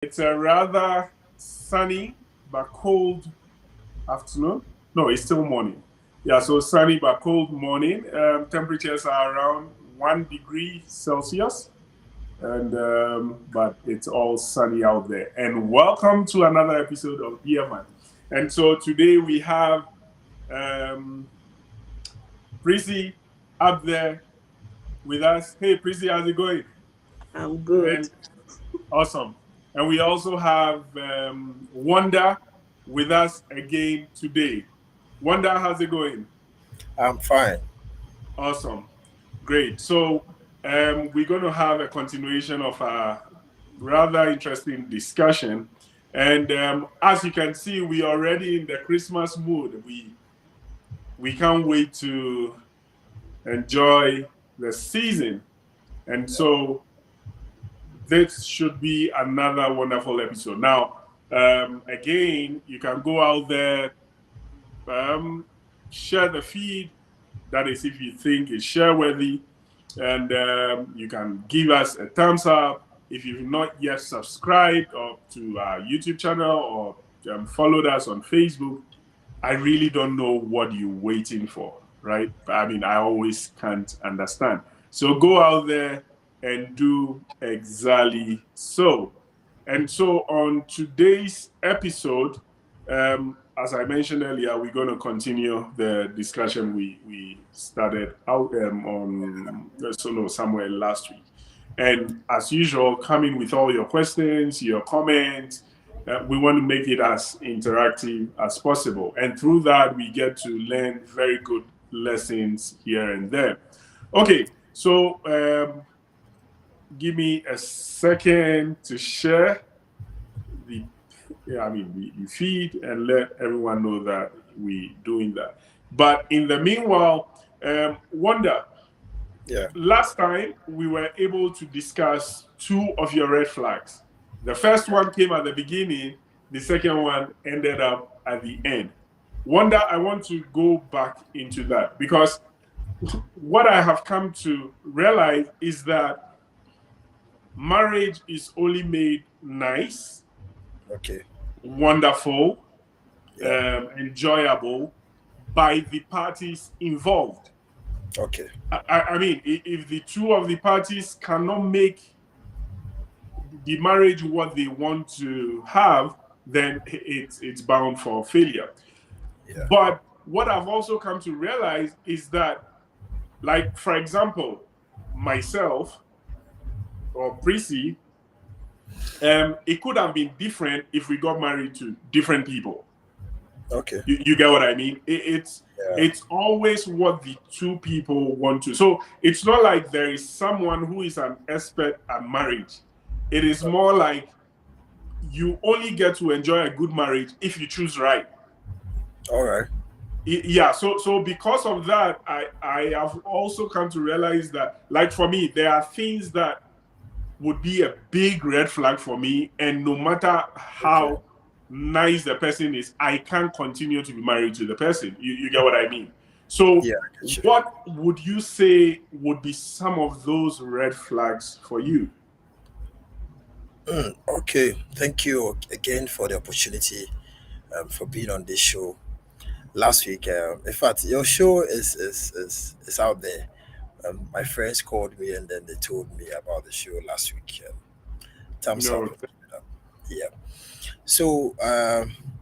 It's a rather sunny but cold afternoon. No, it's still morning. Yeah, so sunny but cold morning. Temperatures are around 1 degree Celsius, and but it's all sunny out there. And welcome to another episode of Dear Man. And so today we have um, Prissy up there with us. Hey, Prissy, how's it going? I'm good. And awesome. And we also have Wanda with us again today. Wanda, how's it going? I'm fine. Awesome. Great. So we're going to have a continuation of a rather interesting discussion. And as you can see, we're already in the Christmas mood. We can't wait to enjoy the season. And so this should be another wonderful episode. Now, again, you can go out there, share the feed. That is, if you think it's share worthy, and you can give us a thumbs up. If you've not yet subscribed or to our YouTube channel or followed us on Facebook, I really don't know what you're waiting for, right? I mean, I always can't understand. So go out there and do exactly so. And so on today's episode, as I mentioned earlier, we're going to continue the discussion we started out on solo somewhere last week. And as usual, coming with all your questions, your comments. We want to make it as interactive as possible. And through that, we get to learn very good lessons here and there. Okay, so give me a second to share the feed and let everyone know that we're doing that. But in the meanwhile, Wanda, last time we were able to discuss two of your red flags. The first one came at the beginning, the second one ended up at the end. Wanda, I want to go back into that because what I have come to realize is that marriage is only made nice, wonderful, enjoyable by the parties involved. Okay. I mean, if the two of the parties cannot make the marriage what they want to have, then it's bound for failure. Yeah. But what I've also come to realize is that, like, for example, myself or Prissy, it could have been different if we got married to different people. Okay. You get what I mean? It's always what the two people want to. So it's not like there is someone who is an expert at marriage. It is more like you only get to enjoy a good marriage if you choose right. All right. Yeah. So because of that, I have also come to realize that, like, for me, there are things that would be a big red flag for me, and no matter how nice the person is, I can't continue to be married to the person. You get what I mean? So what would you say would be some of those red flags for you? Okay. Thank you again for the opportunity for being on this show. Last week, in fact, your show is out there. My friends called me and then they told me about the show last week. Thumbs up. Yeah. So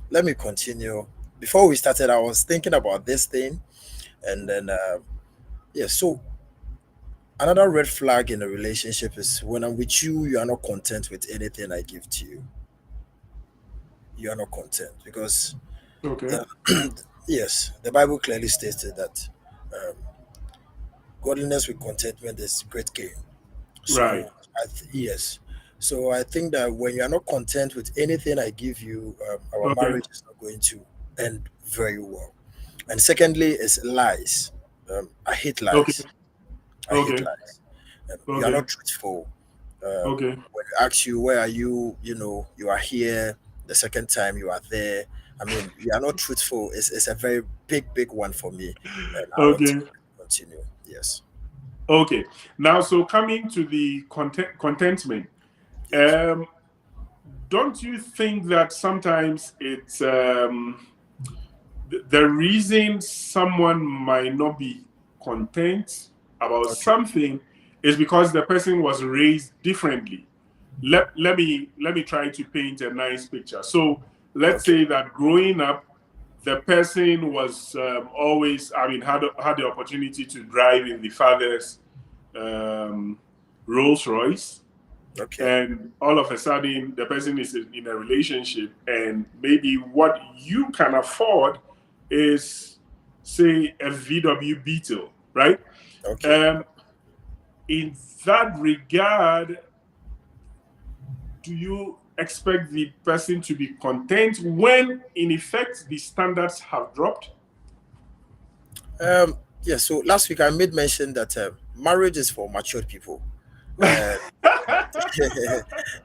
let me continue. Before we started, I was thinking about this thing, and then So another red flag in a relationship is when I'm with you, you are not content with anything I give to you. You are not content because yes, the Bible clearly states that um, godliness with contentment is great gain. Right. So yes. So I think that when you are not content with anything I give you, our marriage is not going to end very well. And secondly, is lies. I hate lies. I hate lies. You are not truthful. When you ask you where are you, you are here. The second time you are there. I mean, you are not truthful. It's a very big one for me. And I want to continue. Yes. Okay. Now, so coming to the contentment, don't you think that sometimes it's the reason someone might not be content about something is because the person was raised differently? Let me try to paint a nice picture. So let's say that growing up, the person was always, had the opportunity to drive in the father's Rolls Royce. Okay. And all of a sudden, the person is in a relationship, and maybe what you can afford is, say, a VW Beetle, right? Okay. In that regard, do you expect the person to be content when, in effect, the standards have dropped? Yeah, so last week I made mention that marriage is for matured people. Uh,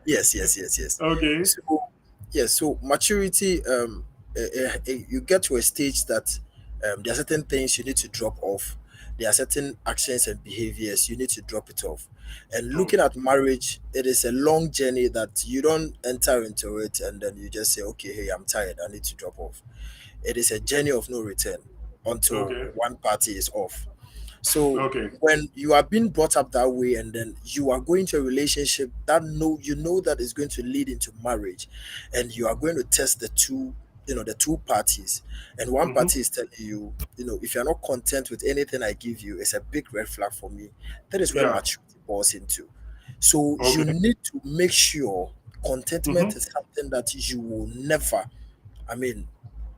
yes. Okay. So, yes, so maturity, you get to a stage that there are certain things you need to drop off. There are certain actions and behaviors you need to drop it off. And looking at marriage, it is a long journey that you don't enter into it and then you just say, okay, hey, I'm tired, I need to drop off. It is a journey of no return until Okay. one party is off. So Okay. when you are being brought up that way and then you are going to a relationship that you know that is going to lead into marriage, and you are going to test the two parties, and one party is telling you, if you're not content with anything I give you, it's a big red flag for me. That is where Yeah. maturity falls into. So you Okay. need to make sure contentment Mm-hmm. is something that you will never, I mean,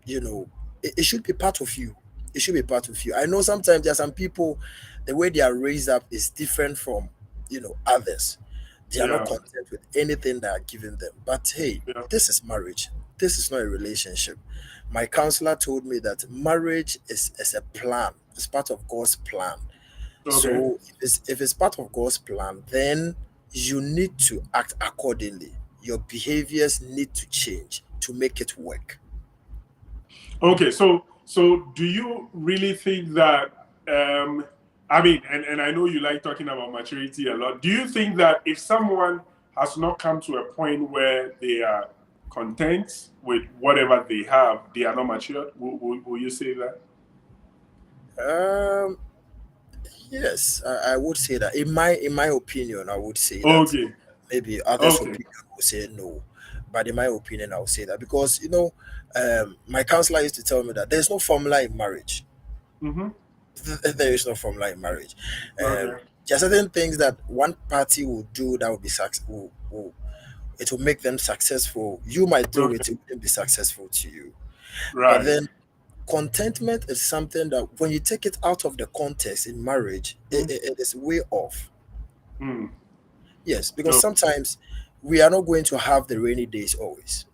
it should be part of you. It should be part of you. I know sometimes there are some people, the way they are raised up is different from, others. They are not Yeah. content with anything that are given them. But hey, Yeah. this is marriage. This is not a relationship. My counselor told me that marriage is a plan. It's part of God's plan. Okay. So if it's part of God's plan, then you need to act accordingly. Your behaviors need to change to make it work. Okay, so do you really think that and I know you like talking about maturity a lot. Do you think that if someone has not come to a point where they are content with whatever they have, they are not mature? Will you say that? Um, yes, I would say that. In my opinion, I would say that. Okay. Maybe others' Okay. opinion will say no, but in my opinion, I would say that because my counselor used to tell me that there's no formula in marriage. Mm-hmm. There is no formula in marriage. Okay. There are certain things that one party will do that will be it will make them successful. You might do Okay. it, it wouldn't be successful to you. But Right. then contentment is something that when you take it out of the context in marriage, it is way off. Mm. Yes, because No. sometimes we are not going to have the rainy days always.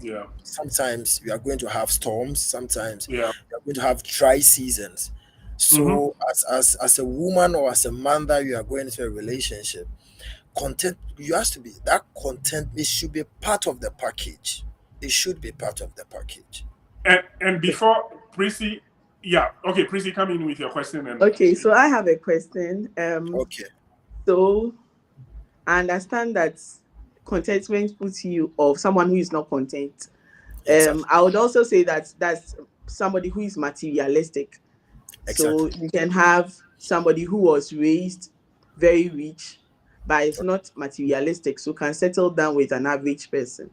Yeah. Sometimes we are going to have storms. Sometimes Yeah. we are going to have dry seasons. Mm-hmm. So as a woman or as a man that you are going into a relationship, content you has to be that content. It should be part of the package. It should be part of the package. And before Prissy, yeah, okay, Prissy, come in with your question and Okay, so I have a question. Okay. So I understand that contentment puts you off someone who is not content. Exactly. I would also say that that's somebody who is materialistic. So Exactly. you can have somebody who was raised very rich, but is not materialistic, so can settle down with an average person.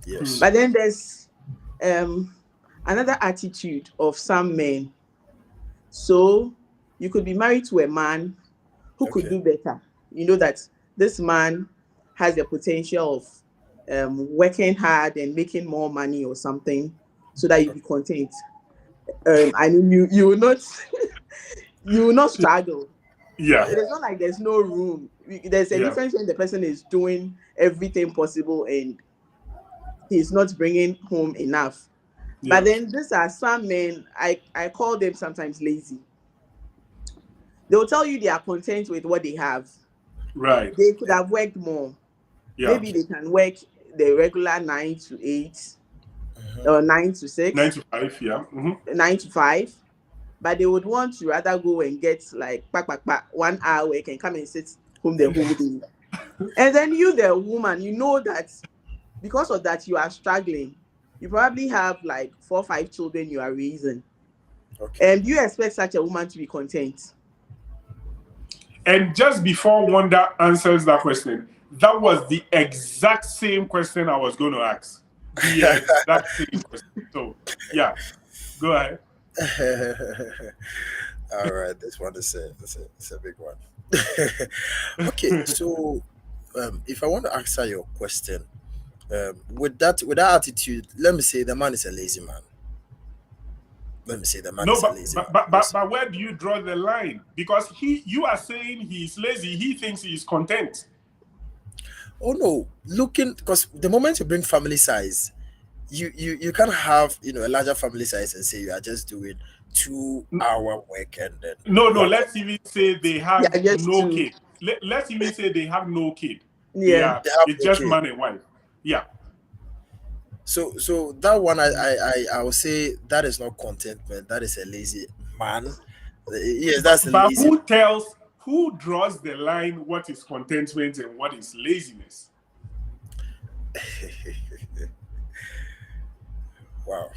Yes. But then there's another attitude of some men. So you could be married to a man who could Okay. do better. You know that this man has the potential of working hard and making more money or something, so that you be content. I mean, you will not you will not struggle. yeah, It is not like there's no room. There's a yeah, difference when the person is doing everything possible and he's not bringing home enough. yeah, But then these are some men, I call them sometimes lazy. They'll tell you they are content with what they have. right, They could have worked more. yeah, Maybe they can work the regular 9 to 8 or 9 to 6, 9 to 5, yeah, 9 to 5. But they would want to rather go and get like 1 hour work and come and sit home the whole day. And then you, the woman, you know that because of that, you are struggling. You probably have like 4 or 5 children you are raising. Okay. And you expect such a woman to be content? And just before Wanda answers that question, that was the exact same question I was going to ask. The exact same question. So, yeah, go ahead. All right, this one is a big one. Okay, so if I want to answer your question, with that attitude, let me say the man is a lazy man. Let me say the man No, is a lazy man. but where do you draw the line? Because you are saying he's lazy. He thinks he's content. Oh no, because the moment you bring family size, you can't have a larger family size and say you are just doing 2 hour work and then No. Let's even say they have no to. kid. Let's even say they have no kid. Yeah. It's just man and wife. Yeah. So that one I would say that is not contentment. That is a lazy man. Yes, that's a lazy. But who draws the line? What is contentment and what is laziness? Wow.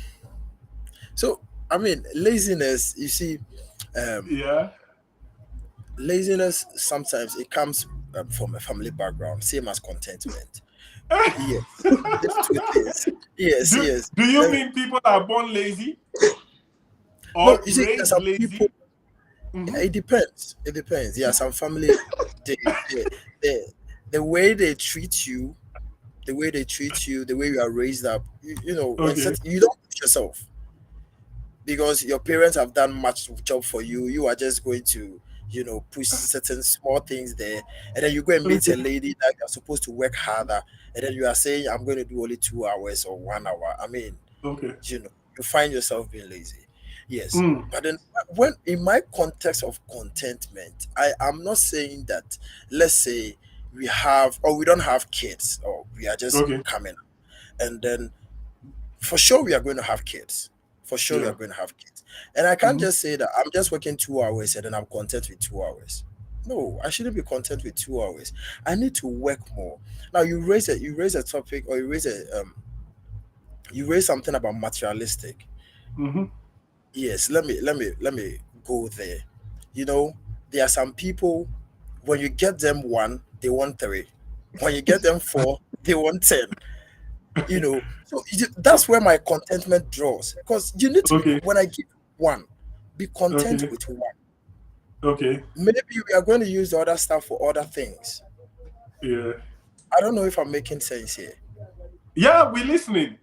So I mean, laziness. You see, laziness sometimes it comes from a family background, same as contentment. Yes, it's 2 things. Yes. Do you mean people are born lazy? Or No, you see, raised some lazy? people. It depends. It depends. Yeah, some family, the way they treat you, the way you are raised up, you know, Okay. you don't push yourself because your parents have done much job for you. You are just going to, push certain small things there, and then you go and meet a lady that you're supposed to work harder, and then you are saying, "I'm going to do only 2 hours or 1 hour." I mean, Okay. you find yourself being lazy. Yes. Mm. But then when in my context of contentment, I am not saying that, let's say we have or we don't have kids or we are just coming, and then for sure we are going to have kids. For sure we are going to have kids. And I can't just say that I'm just working 2 hours and then I'm content with 2 hours. No, I shouldn't be content with 2 hours. I need to work more. Now you raise a topic or you raise something about materialistic. Mm-hmm. Yes, let me go there. There are some people, when you get them 1, they want 3. When you get them 4, they want 10. So that's where my contentment draws. Because you need to be, when I give 1, be content with 1. Okay. Maybe we are going to use the other stuff for other things. Yeah. I don't know if I'm making sense here. Yeah, we're listening.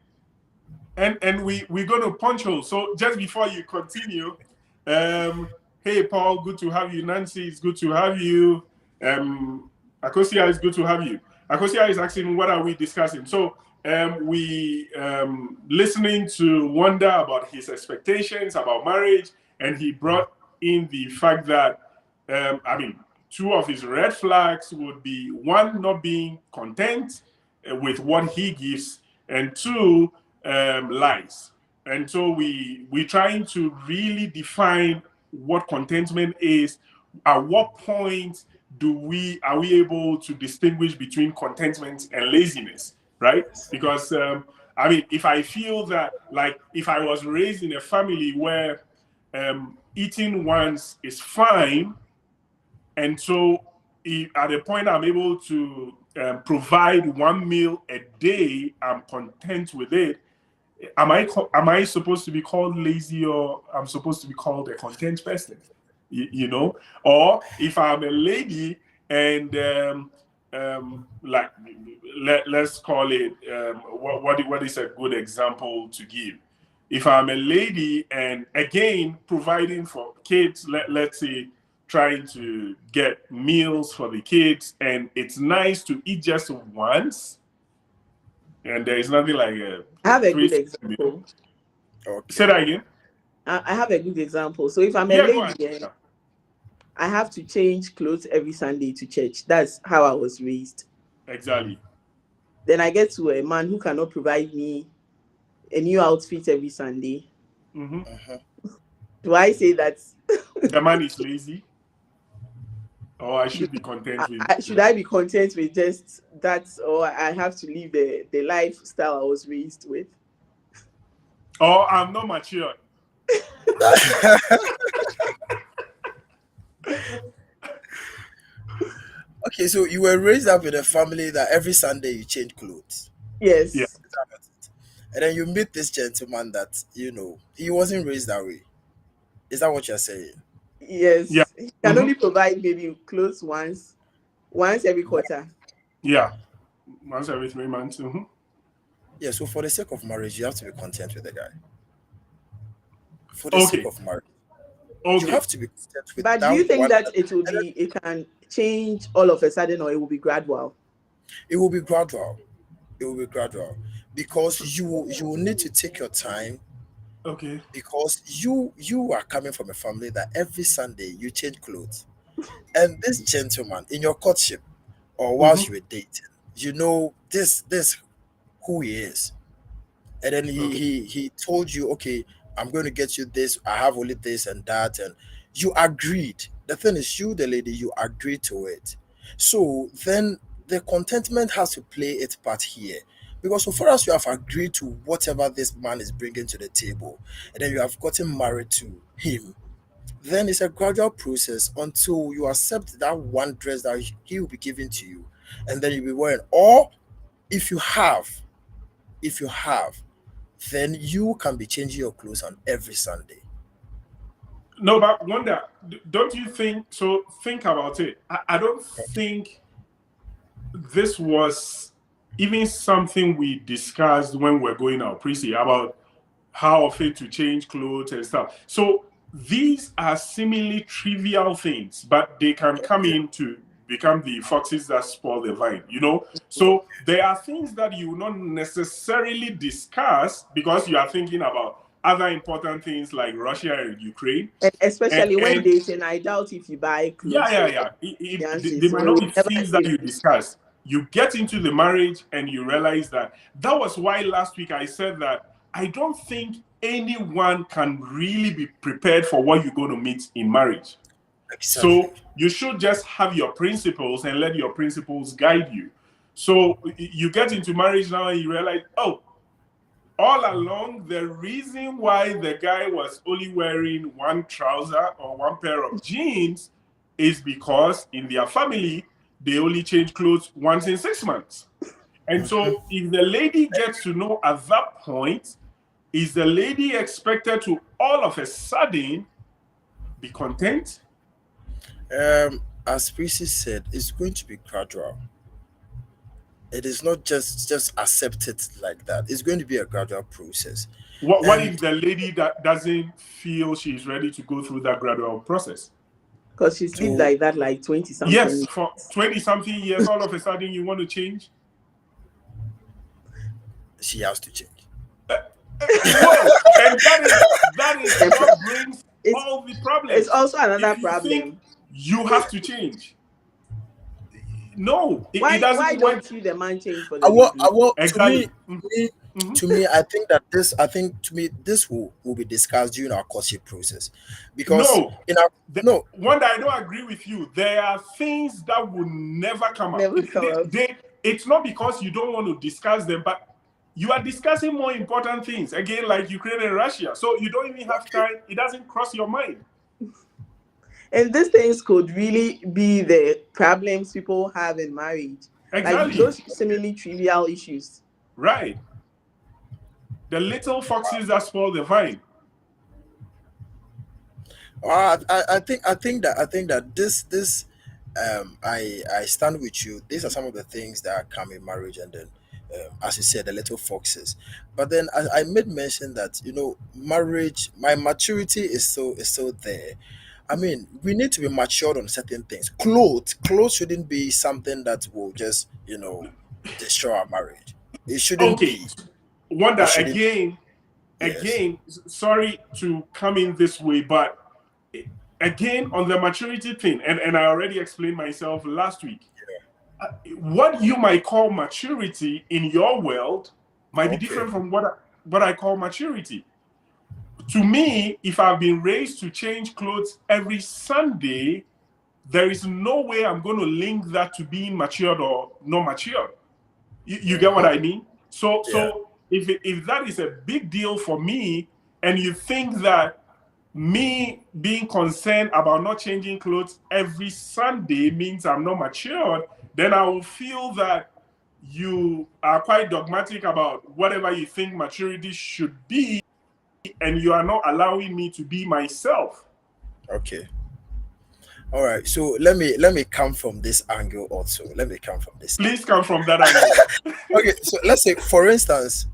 And we're going to punch holes. So just before you continue, hey, Paul, good to have you. Nancy, it's good to have you. Akosia, it's good to have you. Akosia is asking, what are we discussing? So we listening to Wanda about his expectations about marriage, and he brought in the fact that, 2 of his red flags would be 1, not being content with what he gives, and 2, lies. And so we're trying to really define what contentment is. At what point are we able to distinguish between contentment and laziness, right? Because if I feel that, like, if I was raised in a family where eating once is fine, and so at a point I'm able to provide 1 meal a day, I'm content with it. Am I supposed to be called lazy, or I'm supposed to be called a content person? Or if I'm a lady and let's call it what is a good example to give? If I'm a lady and again providing for kids, let's say trying to get meals for the kids, and it's nice to eat just once, and there is nothing like I have a good example. Okay. Say that again. I have a good example. So if I'm a lady, I have to change clothes every Sunday to church. That's how I was raised. Exactly. Then I get to a man who cannot provide me a new outfit every Sunday. Mm-hmm. Do I say that the man is lazy? Or I should be content with. Should I be content with just that, or I have to live the lifestyle I was raised with? Or I'm not mature. Okay, so you were raised up in a family that every Sunday you change clothes. Yes. Yeah. And then you meet this gentleman that, he wasn't raised that way. Is that what you're saying? Yes. Yeah. He can only provide maybe clothes once every quarter. Yeah. Once every 3 months. Yeah, so for the sake of marriage, you have to be content with the guy. For the sake of marriage. You have to be content with But that. do you think one that it can change all of a sudden, or it will be gradual? It will be gradual. It will be gradual. Because you will need to take your time. Okay. Because you are coming from a family that every Sunday you change clothes. And this gentleman in your courtship or whilst you were dating, this who he is. And then he told you, okay, I'm going to get you this, I have only this and that, and you agreed. The thing is, you, the lady, you agreed to it. So then the contentment has to play its part here. Because so far as you have agreed to whatever this man is bringing to the table, and then you have gotten married to him, then it's a gradual process until you accept that one dress that he will be giving to you, and then you'll be wearing. Or if you have, then you can be changing your clothes on every Sunday. No, but wonder, don't you think so? Think about it. I don't think this was even something we discussed when we're going out pre about how often to change clothes and stuff. So these are seemingly trivial things, but they can come in to become the foxes that spoil the vine, So there are things that you will not necessarily discuss because you are thinking about other important things like Russia and Ukraine. And especially when dating, I doubt if you buy clothes. Yeah. They might not be things that you discuss. You get into the marriage and you realize that was why last week I said that I don't think anyone can really be prepared for what you're going to meet in marriage. Exactly. So you should just have your principles and let your principles guide you. So you get into marriage now and you realize, all along, the reason why the guy was only wearing one trouser or one pair of jeans is because in their family, they only change clothes once in 6 months. And so if the lady gets to know at that point, is the lady expected to all of a sudden be content? As Prissy said, it's going to be gradual. It is not just accept it like that. It's going to be a gradual process. What if the lady that doesn't feel she's ready to go through that gradual process? Because she's lived like that, like 20-something. Yes, for 20-something years, all of a sudden you want to change? She has to change. And that is what brings all the problems. It's also another problem. You have to change. No, why doesn't. Why don't you, the man, change for the exactly. To me, I think this will be discussed during our courtship process. Because one that I don't agree with you. There are things that will never come up. It's not because you don't want to discuss them, but you are discussing more important things. Again, like Ukraine and Russia. So you don't even have time. It doesn't cross your mind. And these things could really be the problems people have in marriage. Exactly. Like those seemingly trivial issues. Right. The little foxes that spoil the vine. I think that this I stand with you. These are some of the things that come in marriage, and then as you said, the little foxes. But then I made mention that marriage, my maturity is so there. I mean, we need to be matured on certain things. Clothes shouldn't be something that will just destroy our marriage. It shouldn't be. Wonder again. Sorry to come in this way, but again on the maturity thing, and I already explained myself last week. What you might call maturity in your world might be different from what I call maturity. To me, if I've been raised to change clothes every Sunday, there is no way I'm going to link that to being matured or not matured. You get what I mean? So if that is a big deal for me, and you think that me being concerned about not changing clothes every Sunday means I'm not matured, then I will feel that you are quite dogmatic about whatever you think maturity should be, and you are not allowing me to be myself. Okay. All right. So let me come from this angle also. Let me come from this. Please come from that angle. Okay. So let's say, for instance,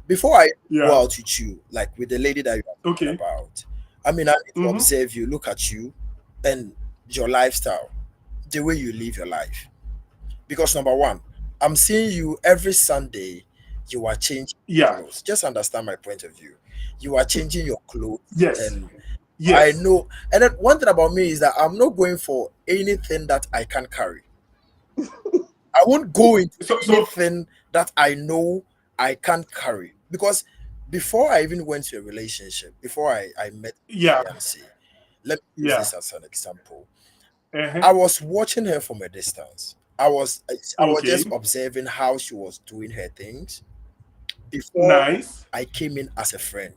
before I Yeah. go out with you, like with the lady that you're talking Okay. about, I mean, I need to Mhm. observe you, look at you, and your lifestyle, the way you live your life. Because number one, I'm seeing you every Sunday. You are changing Yeah. clothes. Just understand my point of view. You are changing your clothes, Yes. and Yes. I know. And then one thing about me is that I'm not going for anything that I can't carry. I won't go into So anything that I know I can't carry. Because before I even went to a relationship, before I met yeah. fiancé, let me use Yeah. this as an example. Uh-huh. I was watching her from a distance. I was just Okay. observing how she was doing her things before Nice. I came in as a friend.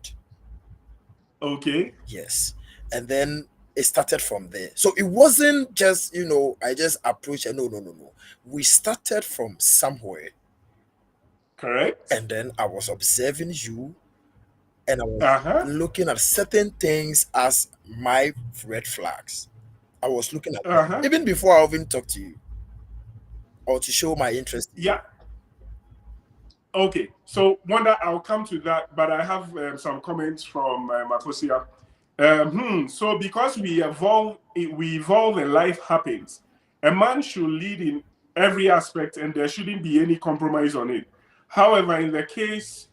Okay. Yes. And then it started from there. So it wasn't just, I just approached her. No, no, no, no. We started from somewhere. Correct. And then I was observing you, and I was Uh-huh. looking at certain things as my red flags. I was looking at them Uh-huh. even before I even talked to you or to show my interest in you. Yeah. Okay. So, Wanda, I'll come to that, but I have some comments from Makosia. So, because we evolve and life happens, a man should lead in every aspect, and there shouldn't be any compromise on it. However, in the case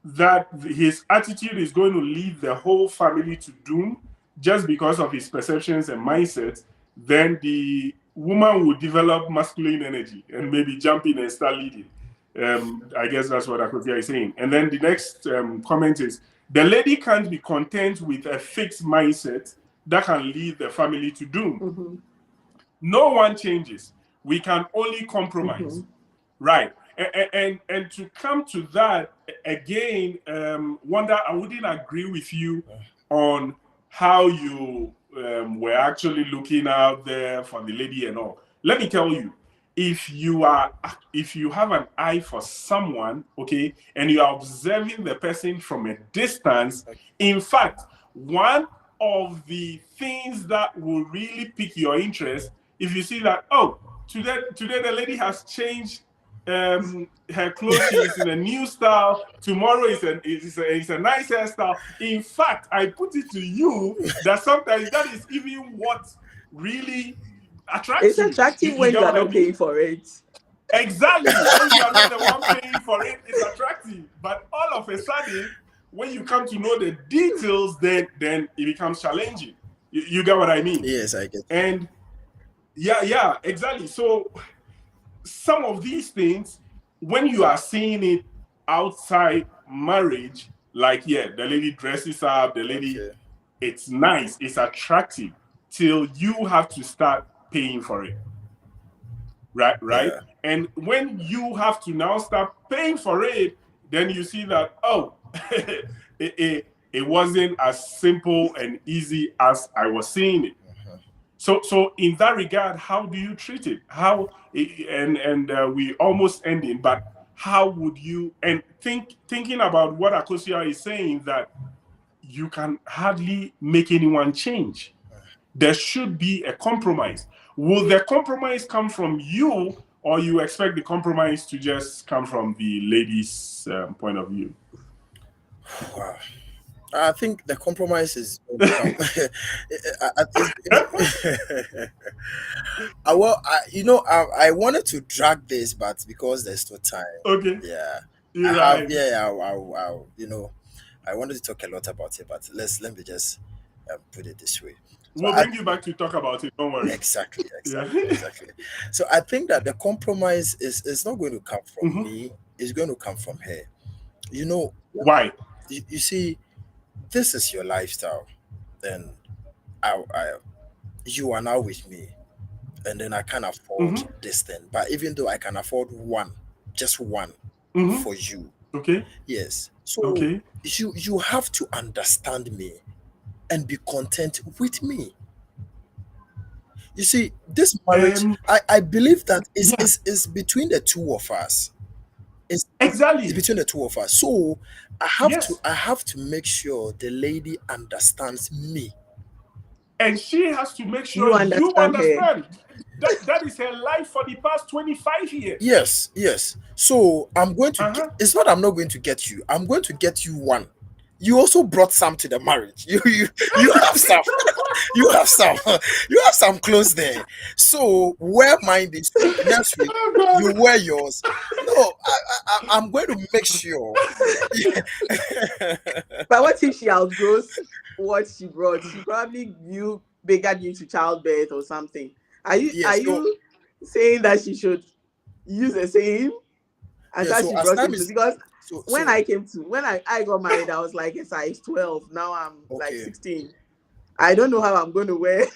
that his attitude is going to lead the whole family to doom just because of his perceptions and mindsets, then the woman will develop masculine energy and maybe jump in and start leading. I guess that's what Akotia is saying. And then the next comment is, the lady can't be content with a fixed mindset that can lead the family to doom. Mm-hmm. No one changes. We can only compromise. Mm-hmm. Right. And to come to that again, Wanda, I wouldn't agree with you on how you were actually looking out there for the lady and all. Let me tell you, if you have an eye for someone, okay, and you are observing the person from a distance, in fact, one of the things that will really pique your interest, if you see that, oh, today the lady has changed her clothes, is in a new style. Tomorrow is a nice hairstyle. In fact, I put it to you that sometimes that is even what really attracts It's you. attractive when you are not paying for it. Exactly. When you are not the one paying for it, it's attractive. But all of a sudden, when you come to know the details, then it becomes challenging. You get what I mean? Yes, I get. And yeah, exactly. So some of these things, when you are seeing it outside marriage, like, yeah, the lady dresses up, the lady, Okay. it's nice, it's attractive, till you have to start paying for it. Right? Yeah. And when you have to now start paying for it, then you see that, oh, it wasn't as simple and easy as I was seeing it. So in that regard, how do you treat it? How we almost ending, but how would you, and thinking about what Akosia is saying, that you can hardly make anyone change. There should be a compromise. Will the compromise come from you, or you expect the compromise to just come from the lady's point of view? Wow. I think the compromise is. I wanted to drag this, but because there's no time. Okay. Yeah. You're I right. have. Yeah. I wanted to talk a lot about it, but let me just put it this way. We'll bring you back to talk about it. Don't worry. Exactly. Yeah. Exactly. So I think that the compromise is not going to come from Mhm. me. It's going to come from her. You know, Why? you see, this is your lifestyle, and I you are now with me, and then I can afford Mm-hmm. this thing. But even though I can afford one, just one Mm-hmm. for you, Okay. yes. So Okay. you have to understand me and be content with me. You see, this marriage, Um. I believe that Yeah. is between the two of us. It's Exactly. between the two of us. So Yes. I have to make sure the lady understands me. And she has to make You sure you understand her. understand that is her life for the past 25 years. Yes, yes. So I'm going to get, Uh-huh. it's not I'm not going to get you. I'm going to get you one. You also brought some to the marriage. You have some. You have some. You have some clothes there. So wear mine this week. Next week Oh you God. wear yours. No, I'm going to make sure. But what if she outgrows what she brought? She probably grew bigger due to childbirth or something. Yeah. Are So you saying that she should use the same as yeah. how So she as brought time it to? is Because when so I got married, I was like a size 12. Now I'm like okay. 16. I don't know how I'm going to wear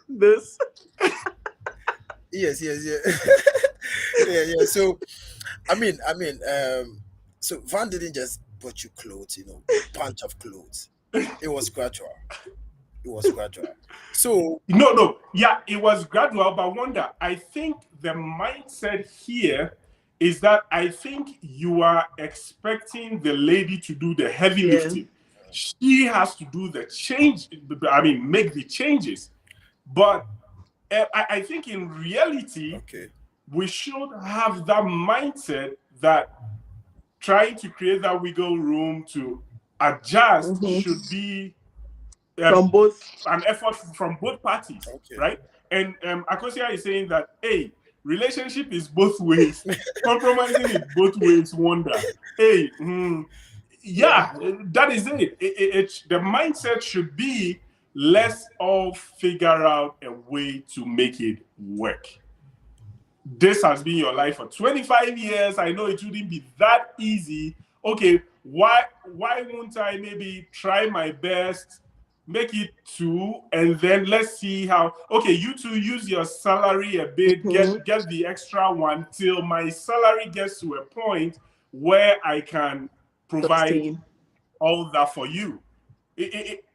this. Yes. Yes. Yeah. Yeah. Yeah. So so Van didn't just bought you clothes, bunch of clothes. It was gradual. It was gradual. So No, no. Yeah, it was gradual, but wonder. I think the mindset here is that I think you are expecting the lady to do the heavy Yeah. lifting. She has to do the change, I mean, make the changes. But I think in reality, okay, we should have that mindset that trying to create that wiggle room to adjust Mhm. should be um, From both. an effort from both parties, okay. right? And Akosia is saying that, hey, relationship is both ways. Compromising is both ways. Wonder, hey, Yeah. yeah, that is it. The mindset should be let's all figure out a way to make it work. This has been your life for 25 years. I know it wouldn't be that easy. Okay, why won't I maybe try my best, make it two, and then let's see how. Okay, you two use your salary a bit, Mhm. get the extra one till my salary gets to a point where I can provide Sustain. all that for you.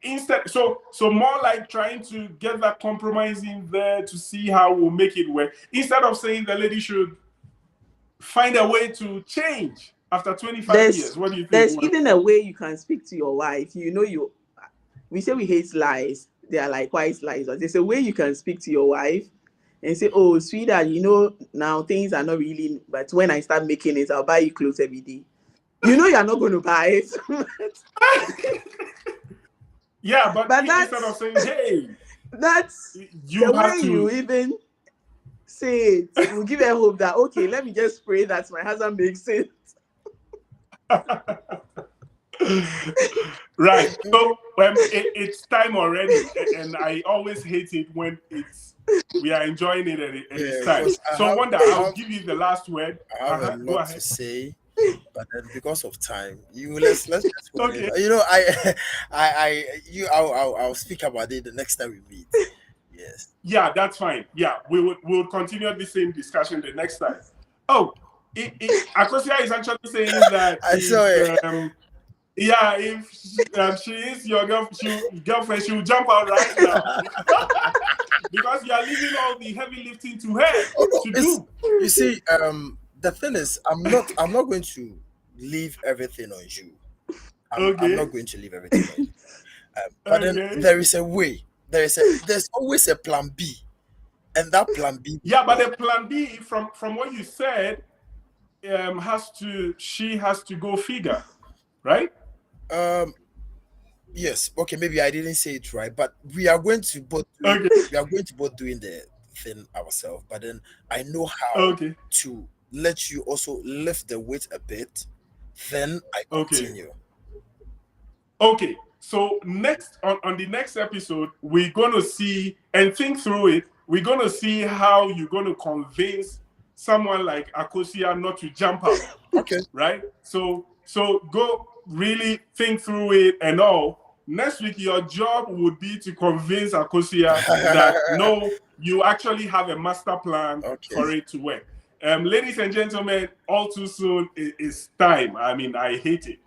Instead, so more like trying to get that compromise in there to see how we'll make it work. Instead of saying the lady should find a way to change after 25 There's years. What do you think? there's even a way you can speak to your wife. We say we hate lies. They are like white lies, but there's a way you can speak to your wife and say, "Oh, sweetheart, now things are not really. But when I start making it, I'll buy you clothes every day. You're not going to buy it, Yeah, but but instead of saying, hey, that's you the have way you to. even say it. Will give her hope that okay, let me just pray that my husband makes it. Right. So it's time already, and I always hate it when we are enjoying it and it's yeah, time. because So Wonder, I'll give you the last word. I have a Go lot to ahead. say, but then because of time, let's just wait. Okay. I'll speak about it the next time we meet. Yes. Yeah, that's fine. Yeah, we'll continue the same discussion the next time. Oh, Akosia is actually saying that I saw it. if she is your girlfriend, she will jump out right now because you are leaving all the heavy lifting to her Oh no, to it's do. you see, the thing is, I'm not going to leave everything on you. I'm Okay. not going to leave everything on you. But then Okay. there is a way. There's always a plan B, and that plan B. Yeah, but the plan B, from what you said, she has to go figure, right? Um. Yes. Okay. Maybe I didn't say it right, but Okay. we are going to both doing the thing ourselves. But then I know how Okay. to let you also lift the weight a bit. Then I Okay. continue. Okay. So next on the next episode, we're gonna see and think through it. We're gonna see how you're gonna convince someone like Akosia not to jump out, Okay. right? So go really think through it and all, next week your job would be to convince Akosia that no, you actually have a master plan for it to work. Ladies and gentlemen, all too soon it's time. I mean, I hate it.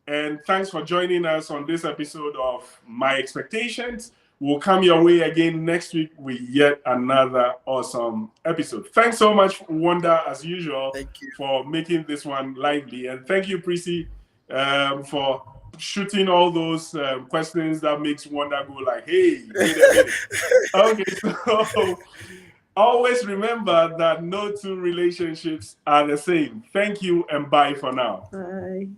And thanks for joining us on this episode of My Expectations. We'll come your way again next week with yet another awesome episode. Thanks so much, Wanda, as usual, for making this one lively. And thank you, Prissy, for shooting all those questions that makes Wanda go like, hey, wait a minute. Okay, so always remember that no two relationships are the same. Thank you and bye for now. Bye.